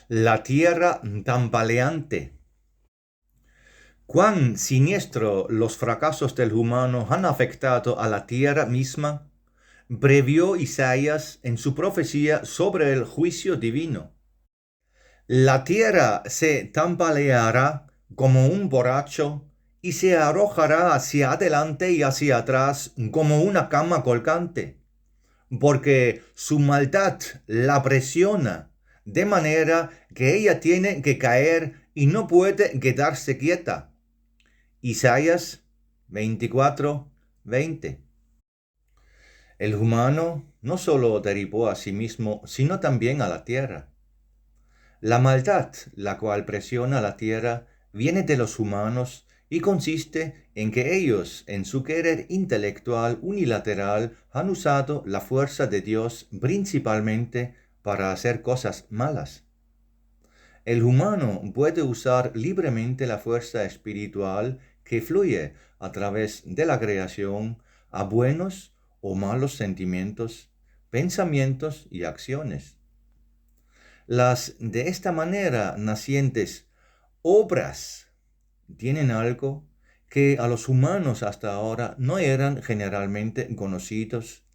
La tierra tambaleante. Cuán siniestro los fracasos del humano han afectado a la tierra misma, previó Isaías en su profecía sobre el juicio divino. La tierra se tambaleará como un borracho y se arrojará hacia adelante y hacia atrás como una cama colgante, porque su maldad la presiona, de manera que ella tiene que caer y no puede quedarse quieta. Isaías 24:20. El humano no solo derribó a sí mismo, sino también a la tierra. La maldad, la cual presiona la tierra, viene de los humanos y consiste en que ellos, en su querer intelectual unilateral, han usado la fuerza de Dios principalmente para hacer cosas malas. El humano puede usar libremente la fuerza espiritual que fluye a través de la creación a buenos o malos sentimientos, pensamientos y acciones. Las de esta manera nacientes obras tienen algo que a los humanos hasta ahora no eran generalmente conocidos,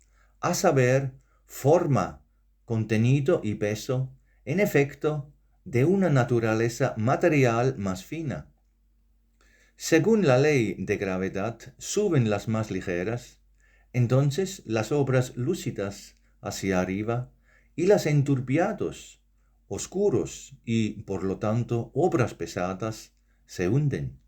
a saber, forma, contenido y peso, en efecto, de una naturaleza material más fina. Según la ley de gravedad, suben las más ligeras, entonces las obras lúcidas hacia arriba y las enturbiados, oscuros y, por lo tanto, obras pesadas, se hunden.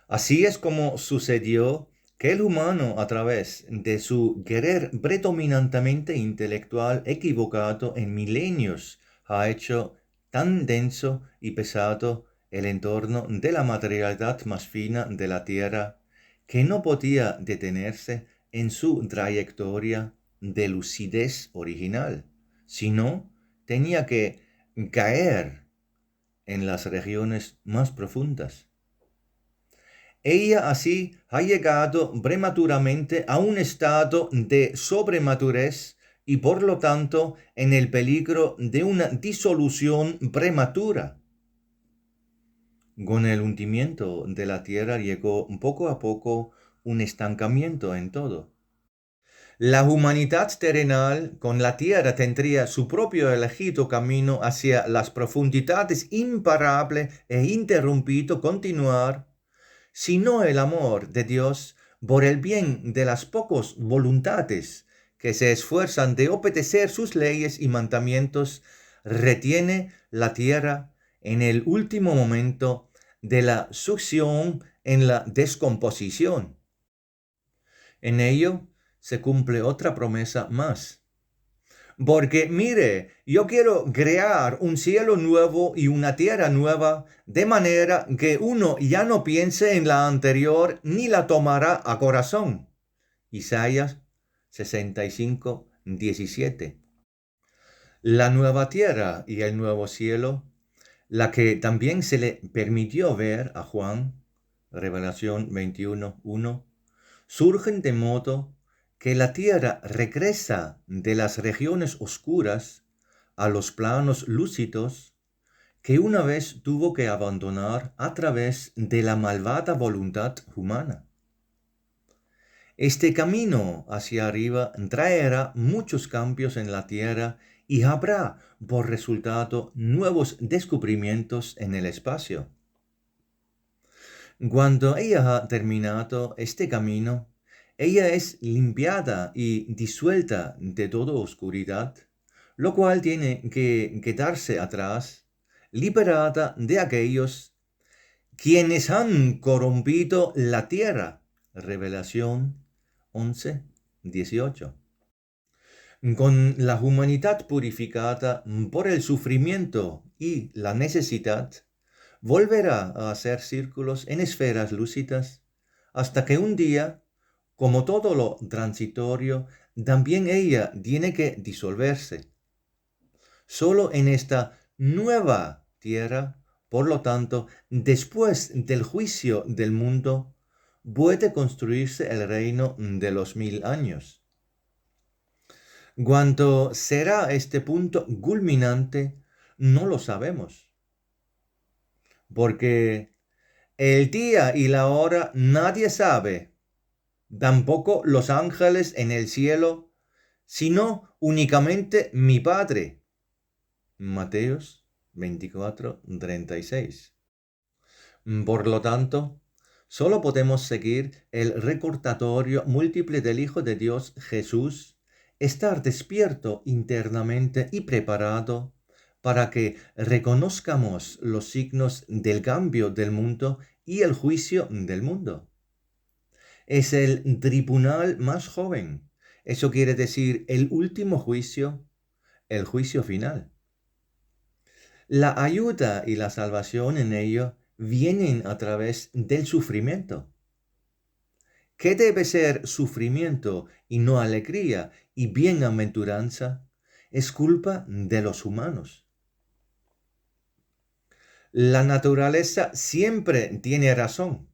Así es como sucedió que el humano, a través de su querer predominantemente intelectual equivocado en milenios, ha hecho tan denso y pesado el entorno de la materialidad más fina de la tierra, que no podía detenerse en su trayectoria de lucidez original, sino tenía que caer en las regiones más profundas. Ella así ha llegado prematuramente a un estado de sobremadurez y por lo tanto en el peligro de una disolución prematura. Con el hundimiento de la tierra llegó poco a poco un estancamiento en todo. La humanidad terrenal con la tierra tendría su propio elegido camino hacia las profundidades imparable e interrumpido continuar, sino el amor de Dios por el bien de las pocas voluntades que se esfuerzan de obedecer sus leyes y mandamientos, retiene la tierra en el último momento de la succión en la descomposición. En ello se cumple otra promesa más. Porque mire, yo quiero crear un cielo nuevo y una tierra nueva, de manera que uno ya no piense en la anterior ni la tomará a corazón. Isaías 65:17. La nueva tierra y el nuevo cielo, la que también se le permitió ver a Juan, Revelación 21:1, surgen de modo que la tierra regresa de las regiones oscuras a los planos lúcidos que una vez tuvo que abandonar a través de la malvada voluntad humana. Este camino hacia arriba traerá muchos cambios en la tierra y habrá por resultado nuevos descubrimientos en el espacio. Cuando ella ha terminado este camino, ella es limpiada y disuelta de toda oscuridad, lo cual tiene que quedarse atrás, liberada de aquellos quienes han corrompido la tierra. Revelación 11:18. Con la humanidad purificada por el sufrimiento y la necesidad, volverá a hacer círculos en esferas lúcidas, hasta que un día, como todo lo transitorio, también ella tiene que disolverse. Solo en esta nueva tierra, por lo tanto, después del juicio del mundo, puede construirse el reino de los 1000 años. Cuando será este punto culminante, no lo sabemos. Porque el día y la hora nadie sabe, tampoco los ángeles en el cielo, sino únicamente mi Padre. Mateos 24:36. Por lo tanto, solo podemos seguir el recordatorio múltiple del Hijo de Dios Jesús, estar despierto internamente y preparado para que reconozcamos los signos del cambio del mundo y el juicio del mundo. Es el tribunal más joven. Eso quiere decir el último juicio, el juicio final. La ayuda y la salvación en ello vienen a través del sufrimiento. ¿Qué debe ser sufrimiento y no alegría y bienaventuranza? Es culpa de los humanos. La naturaleza siempre tiene razón.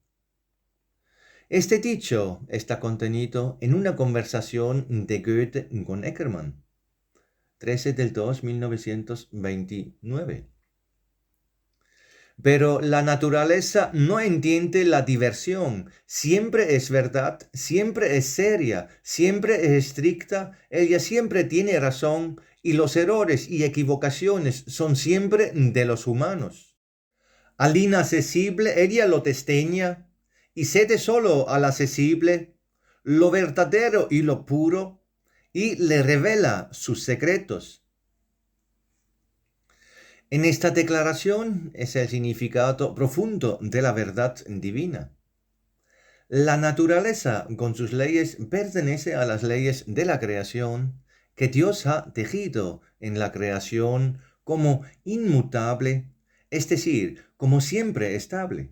Este dicho está contenido en una conversación de Goethe con Eckermann, 13/2/1929. Pero la naturaleza no entiende la diversión. Siempre es verdad, siempre es seria, siempre es estricta. Ella siempre tiene razón y los errores y equivocaciones son siempre de los humanos. Al inaccesible ella lo desdeña y cede solo al accesible, lo verdadero y lo puro, y le revela sus secretos. En esta declaración es el significado profundo de la verdad divina. La naturaleza con sus leyes pertenece a las leyes de la creación que Dios ha tejido en la creación como inmutable, es decir, como siempre estable.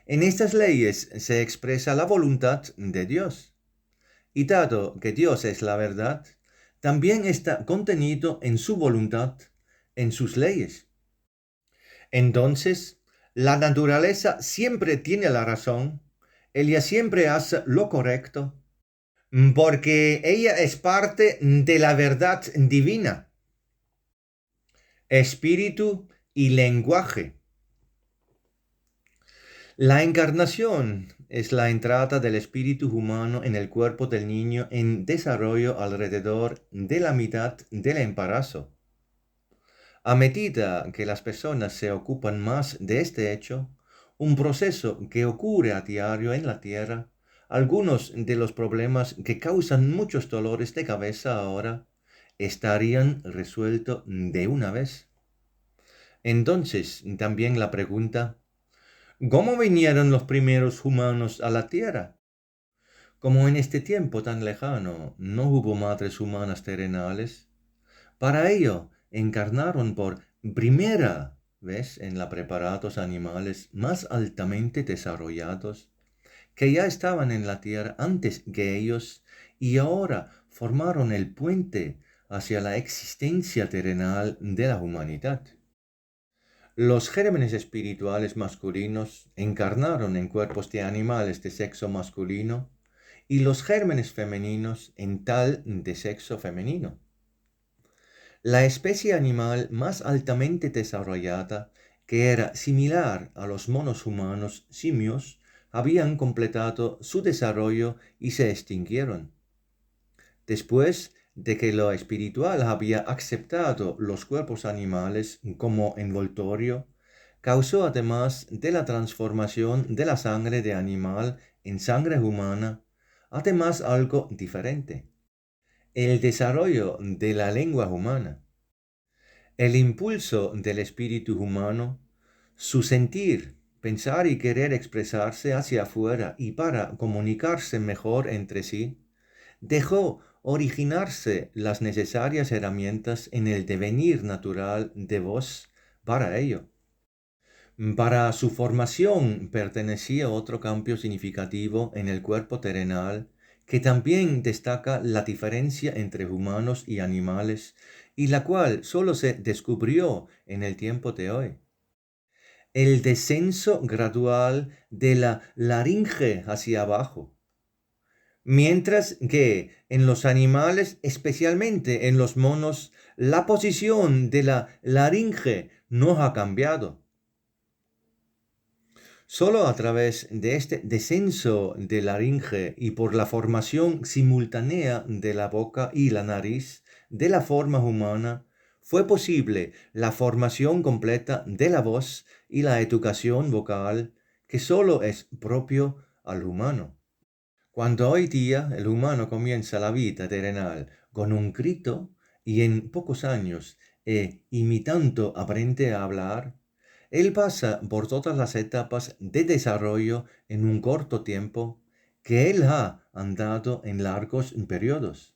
En estas leyes se expresa la voluntad de Dios. Y dado que Dios es la verdad, también está contenido en su voluntad, en sus leyes. Entonces, la naturaleza siempre tiene la razón, ella siempre hace lo correcto, porque ella es parte de la verdad divina, espíritu y lenguaje. La encarnación es la entrada del espíritu humano en el cuerpo del niño en desarrollo alrededor de la mitad del embarazo. A medida que las personas se ocupan más de este hecho, un proceso que ocurre a diario en la Tierra, algunos de los problemas que causan muchos dolores de cabeza ahora estarían resueltos de una vez. Entonces, también la pregunta, ¿cómo vinieron los primeros humanos a la Tierra? Como en este tiempo tan lejano no hubo madres humanas terrenales, para ello encarnaron por primera vez en la preparados animales más altamente desarrollados, que ya estaban en la tierra antes que ellos y ahora formaron el puente hacia la existencia terrenal de la humanidad. Los gérmenes espirituales masculinos encarnaron en cuerpos de animales de sexo masculino y los gérmenes femeninos en tal de sexo femenino. La especie animal más altamente desarrollada, que era similar a los monos humanos simios, habían completado su desarrollo y se extinguieron. Después de que lo espiritual había aceptado los cuerpos animales como envoltorio, causó además de la transformación de la sangre de animal en sangre humana, además algo diferente, el desarrollo de la lengua humana. El impulso del espíritu humano, su sentir, pensar y querer expresarse hacia afuera y para comunicarse mejor entre sí, dejó originarse las necesarias herramientas en el devenir natural de voz para ello. Para su formación pertenecía otro cambio significativo en el cuerpo terrenal que también destaca la diferencia entre humanos y animales y la cual solo se descubrió en el tiempo de hoy. El descenso gradual de la laringe hacia abajo. mientras que en los animales, especialmente en los monos, la posición de la laringe no ha cambiado. Solo a través de este descenso de laringe y por la formación simultánea de la boca y la nariz de la forma humana, fue posible la formación completa de la voz y la educación vocal que solo es propio al humano. Cuando hoy día el humano comienza la vida terrenal con un grito y en pocos años imitando aprende a hablar, él pasa por todas las etapas de desarrollo en un corto tiempo que él ha andado en largos periodos.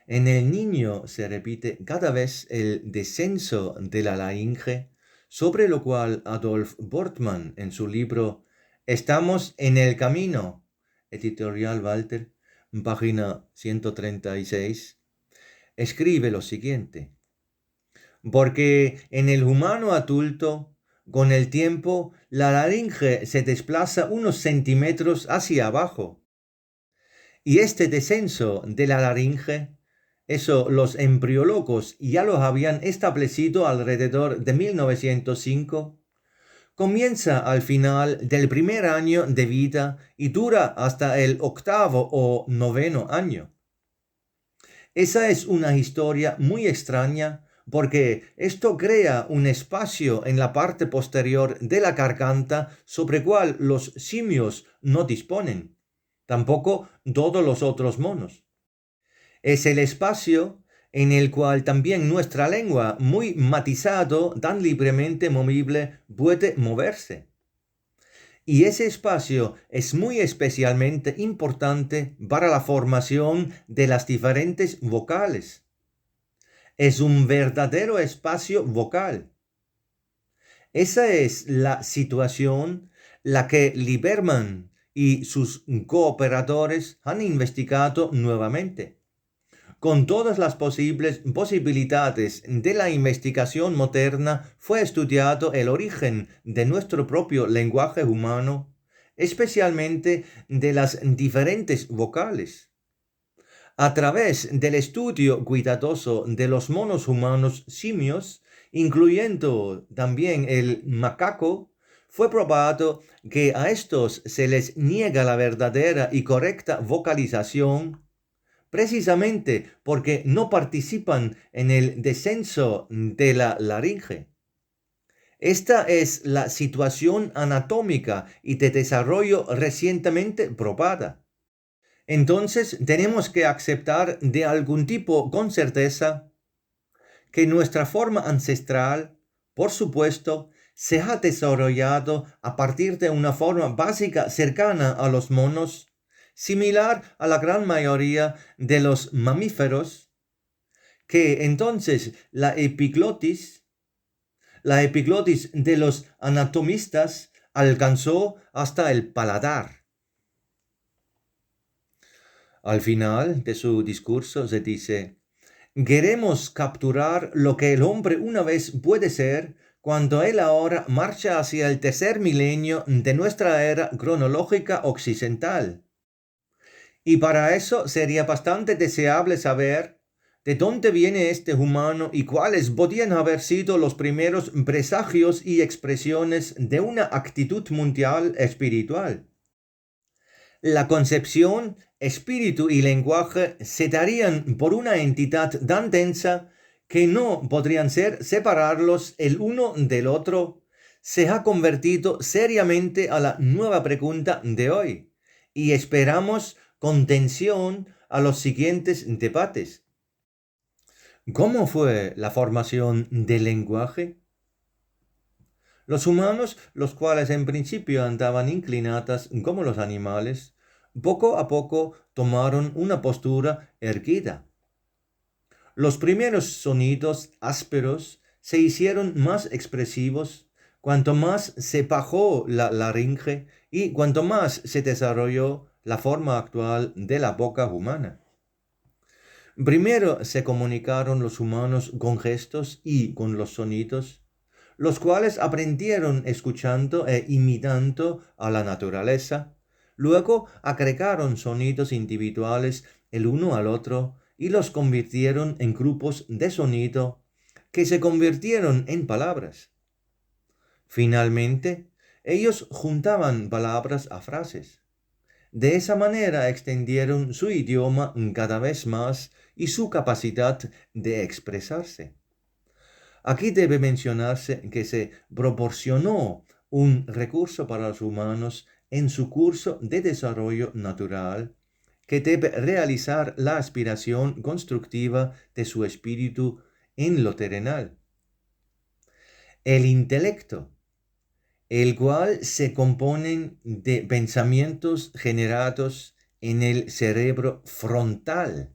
En el niño se repite cada vez el descenso de la laringe, sobre lo cual Adolf Bortmann en su libro Estamos en el camino, editorial Walter, página 136, escribe lo siguiente: porque en el humano adulto, con el tiempo, la laringe se desplaza unos centímetros hacia abajo. Y este descenso de la laringe, eso los embriólogos ya lo habían establecido alrededor de 1905, comienza al final del primer año de vida y dura hasta el 8º o 9º año. Esa es una historia muy extraña porque esto crea un espacio en la parte posterior de la garganta sobre el cual los simios no disponen, tampoco todos los otros monos. Es el espacio en el cual también nuestra lengua, muy matizado, tan libremente movible, puede moverse. Y ese espacio es muy especialmente importante para la formación de las diferentes vocales. Es un verdadero espacio vocal. Esa es la situación la que Lieberman y sus cooperadores han investigado nuevamente. Con todas las posibilidades de la investigación moderna fue estudiado el origen de nuestro propio lenguaje humano, especialmente de las diferentes vocales. A través del estudio cuidadoso de los monos humanos simios, incluyendo también el macaco, fue probado que a estos se les niega la verdadera y correcta vocalización precisamente porque no participan en el descenso de la laringe. Esta es la situación anatómica y de desarrollo recientemente probada. Entonces tenemos que aceptar de algún tipo con certeza que nuestra forma ancestral, por supuesto, se ha desarrollado a partir de una forma básica cercana a los monos, similar a la gran mayoría de los mamíferos, que entonces la epiglotis de los anatomistas alcanzó hasta el paladar. Al final de su discurso se dice: queremos capturar lo que el hombre una vez puede ser cuando él ahora marcha hacia el tercer milenio de nuestra era cronológica occidental. Y para eso sería bastante deseable saber de dónde viene este humano y cuáles podían haber sido los primeros presagios y expresiones de una actitud mundial espiritual. La concepción, espíritu y lenguaje se darían por una entidad tan densa que no podrían ser separarlos el uno del otro. Se ha convertido seriamente a la nueva pregunta de hoy y esperamos con tensión a los siguientes debates. ¿Cómo fue la formación del lenguaje? Los humanos, los cuales en principio andaban inclinadas como los animales, poco a poco tomaron una postura erguida. Los primeros sonidos ásperos se hicieron más expresivos cuanto más se bajó la laringe y cuanto más se desarrolló la forma actual de la boca humana. Primero se comunicaron los humanos con gestos y con los sonidos, los cuales aprendieron escuchando e imitando a la naturaleza, Luego agregaron sonidos individuales el uno al otro y los convirtieron en grupos de sonido que se convirtieron en palabras. Finalmente, ellos juntaban palabras a frases. De esa manera extendieron su idioma cada vez más y su capacidad de expresarse. Aquí debe mencionarse que se proporcionó un recurso para los humanos en su curso de desarrollo natural que debe realizar la aspiración constructiva de su espíritu en lo terrenal. El intelecto, el cual se compone de pensamientos generados en el cerebro frontal.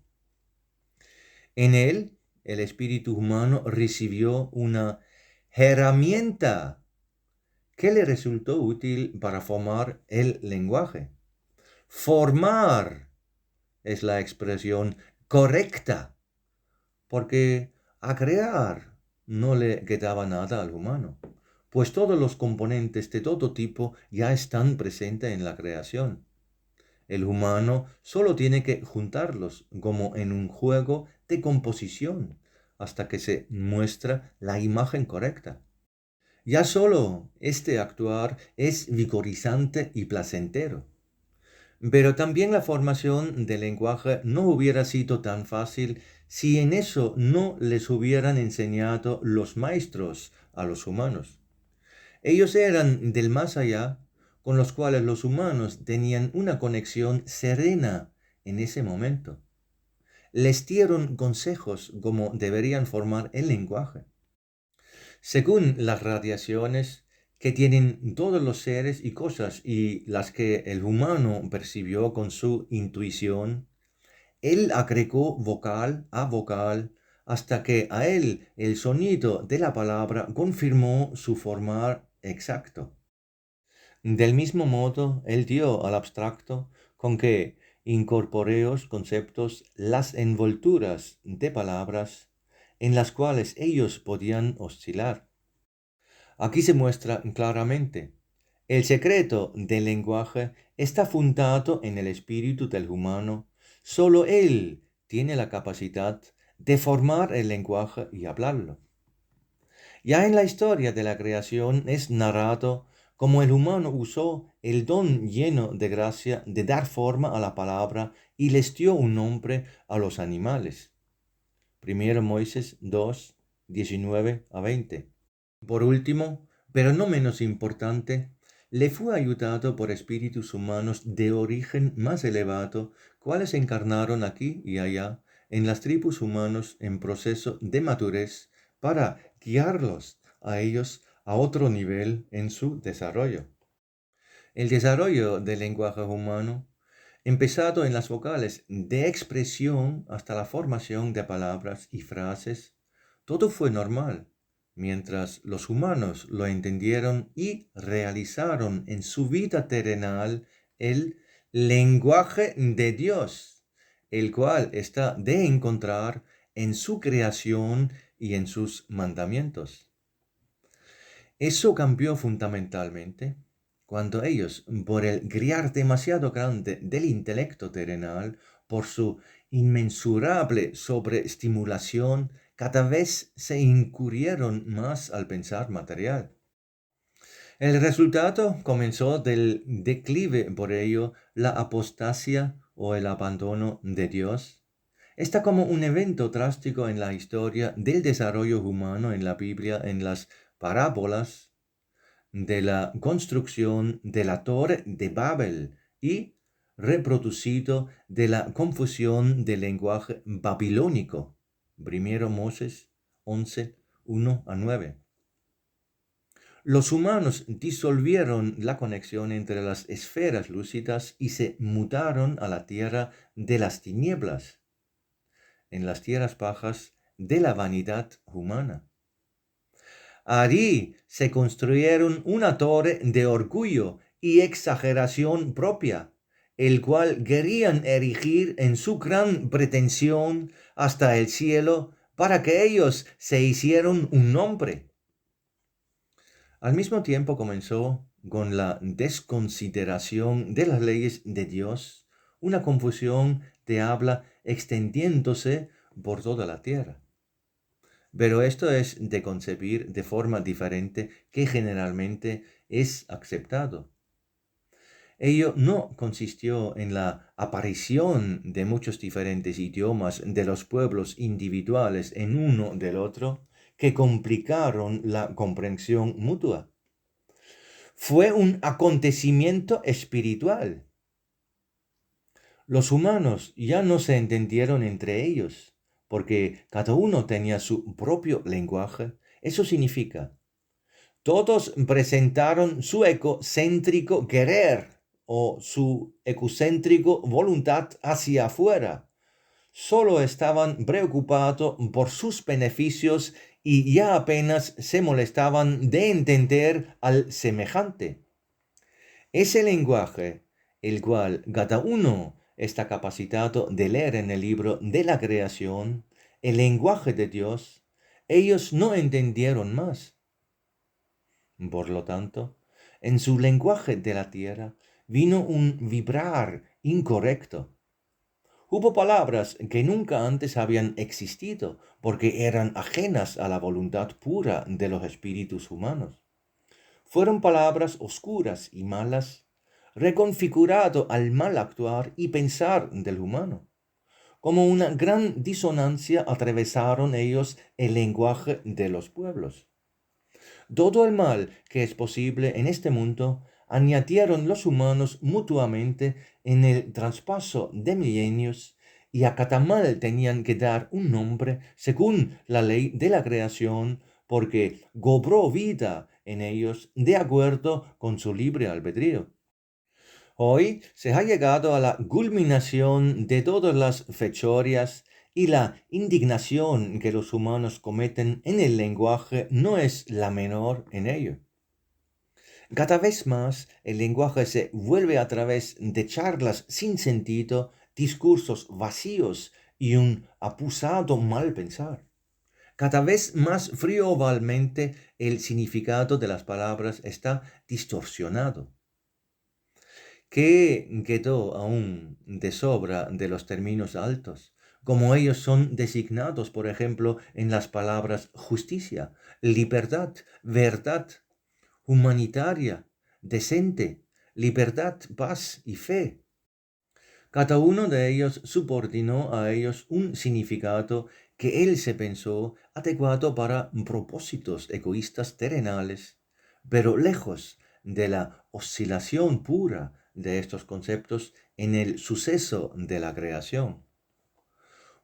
En él, el espíritu humano recibió una herramienta que le resultó útil para formar el lenguaje. Formar es la expresión correcta, porque a crear no le quedaba nada al humano, pues todos los componentes de todo tipo ya están presentes en la creación. El humano solo tiene que juntarlos como en un juego de composición hasta que se muestra la imagen correcta. Ya solo este actuar es vigorizante y placentero. Pero también la formación del lenguaje no hubiera sido tan fácil si en eso no les hubieran enseñado los maestros a los humanos. Ellos eran del más allá, con los cuales los humanos tenían una conexión serena en ese momento. Les dieron consejos como deberían formar el lenguaje. Según las radiaciones que tienen todos los seres y cosas y las que el humano percibió con su intuición, él agregó vocal a vocal hasta que a él el sonido de la palabra confirmó su formar exacto. Del mismo modo, él dio al abstracto con que incorporeos conceptos las envolturas de palabras en las cuales ellos podían oscilar. Aquí se muestra claramente, el secreto del lenguaje está fundado en el espíritu del humano. Solo él tiene la capacidad de formar el lenguaje y hablarlo. Ya en la historia de la creación es narrado cómo el humano usó el don lleno de gracia de dar forma a la palabra y les dio un nombre a los animales. 1 Moisés 2, 19 a 20. Por último, pero no menos importante, le fue ayudado por espíritus humanos de origen más elevado, cuales encarnaron aquí y allá en las tribus humanos en proceso de madurez para guiarlos a ellos a otro nivel en su desarrollo. El desarrollo del lenguaje humano, empezado en las vocales de expresión hasta la formación de palabras y frases, todo fue normal, mientras los humanos lo entendieron y realizaron en su vida terrenal el lenguaje de Dios, el cual está de encontrar en su creación y en sus mandamientos. Eso cambió fundamentalmente cuando ellos, por el griar demasiado grande del intelecto terrenal, por su inmensurable sobreestimulación, cada vez se incurrieron más al pensar material. El resultado comenzó del declive, por ello, la apostasia o el abandono de Dios. Está como un evento drástico en la historia del desarrollo humano en la Biblia, en las parábolas de la construcción de la Torre de Babel y reproducido de la confusión del lenguaje babilónico. 1 Moses 11, 1 a 9. Los humanos disolvieron la conexión entre las esferas lúcidas y se mudaron a la tierra de las tinieblas, en las tierras bajas de la vanidad humana. Allí se construyeron una torre de orgullo y exageración propia, el cual querían erigir en su gran pretensión hasta el cielo para que ellos se hicieran un nombre. Al mismo tiempo comenzó con la desconsideración de las leyes de Dios, una confusión de habla extendiéndose por toda la tierra. Pero esto es de concebir de forma diferente que generalmente es aceptado. Ello no consistió en la aparición de muchos diferentes idiomas de los pueblos individuales en uno del otro que complicaron la comprensión mutua. Fue un acontecimiento espiritual. Los humanos ya no se entendieron entre ellos, porque cada uno tenía su propio lenguaje. Eso significa, todos presentaron su egocéntrico querer o su egocéntrico voluntad hacia afuera. Solo estaban preocupados por sus beneficios y ya apenas se molestaban de entender al semejante. Ese lenguaje, el cual cada uno está capacitado de leer en el libro de la creación, el lenguaje de Dios, ellos no entendieron más. Por lo tanto, en su lenguaje de la tierra vino un vibrar incorrecto. Hubo palabras que nunca antes habían existido porque eran ajenas a la voluntad pura de los espíritus humanos. Fueron palabras oscuras y malas, reconfigurado al mal actuar y pensar del humano. Como una gran disonancia atravesaron ellos el lenguaje de los pueblos. Todo el mal que es posible en este mundo añadieron los humanos mutuamente en el traspaso de milenios, y a cada mal tenían que dar un nombre según la ley de la creación, porque cobró vida en ellos de acuerdo con su libre albedrío. Hoy se ha llegado a la culminación de todas las fechorías y la indignación que los humanos cometen en el lenguaje no es la menor en ello. Cada vez más el lenguaje se vuelve a través de charlas sin sentido, discursos vacíos y un apusado mal pensar. Cada vez más friovalmente el significado de las palabras está distorsionado. ¿Qué quedó aún de sobra de los términos altos, como ellos son designados, por ejemplo, en las palabras justicia, libertad, verdad, humanitaria, decente, libertad, paz y fe? Cada uno de ellos subordinó a ellos un significado que él se pensó adecuado para propósitos egoístas terrenales, pero lejos de la oscilación pura de estos conceptos en el suceso de la creación.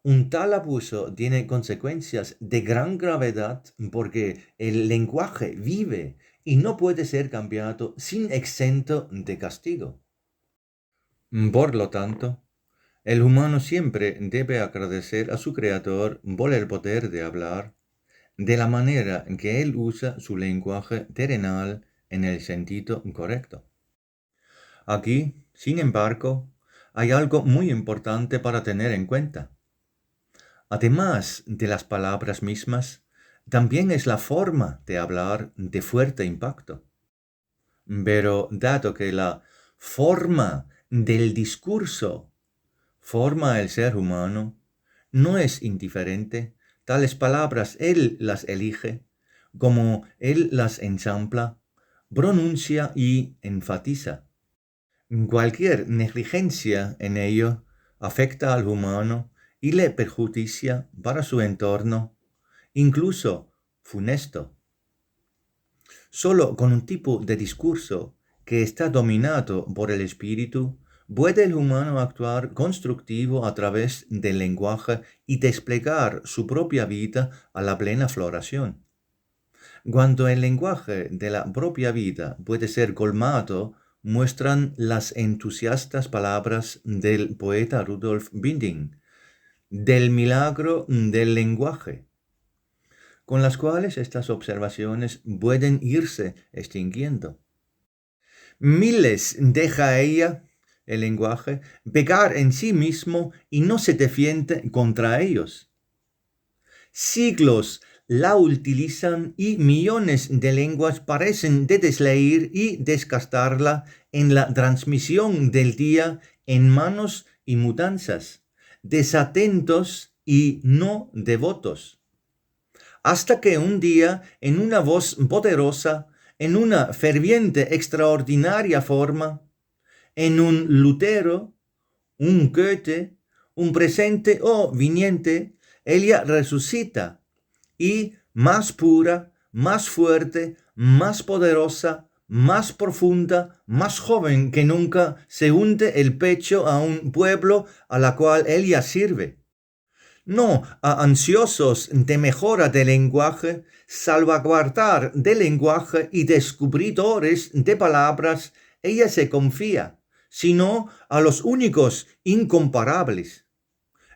Un tal abuso tiene consecuencias de gran gravedad porque el lenguaje vive y no puede ser cambiado sin exento de castigo. Por lo tanto, el humano siempre debe agradecer a su Creador por el poder de hablar, de la manera en que él usa su lenguaje terrenal en el sentido correcto. Aquí, sin embargo, hay algo muy importante para tener en cuenta. Además de las palabras mismas, también es la forma de hablar de fuerte impacto. Pero dado que la forma del discurso forma el ser humano, no es indiferente, tales palabras él las elige, como él las ensambla, pronuncia y enfatiza. Cualquier negligencia en ello afecta al humano y le perjudicia para su entorno, incluso funesto. Solo con un tipo de discurso que está dominado por el espíritu puede el humano actuar constructivo a través del lenguaje y desplegar su propia vida a la plena floración. Cuando el lenguaje de la propia vida puede ser colmado, muestran las entusiastas palabras del poeta Rudolf Binding, del milagro del lenguaje, con las cuales estas observaciones pueden irse extinguiendo. Miles deja ella, el lenguaje, pecar en sí mismo y no se defiende contra ellos. Siglos la utilizan y millones de lenguas parecen desleír y desgastarla en la transmisión del día en manos y mudanzas, desatentos y no devotos. Hasta que un día, en una voz poderosa, en una ferviente, extraordinaria forma, en un Lutero, un Goethe, un presente o viniente, ella resucita y más pura, más fuerte, más poderosa, más profunda, más joven que nunca, se hunde el pecho a un pueblo a la cual ella sirve. No a ansiosos de mejora del lenguaje, salvaguardar del lenguaje y descubridores de palabras, ella se confía, sino a los únicos incomparables.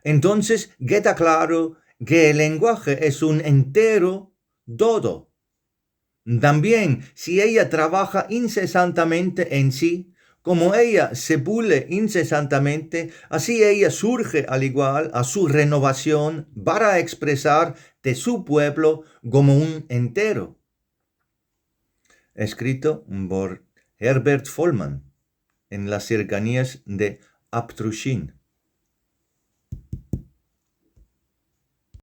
Entonces queda claro que el lenguaje es un entero todo. También si ella trabaja incesantemente en sí, como ella se pule incesantemente, así ella surge al igual a su renovación para expresar de su pueblo como un entero. Escrito por Herbert Vollmann en las cercanías de Abtruschin.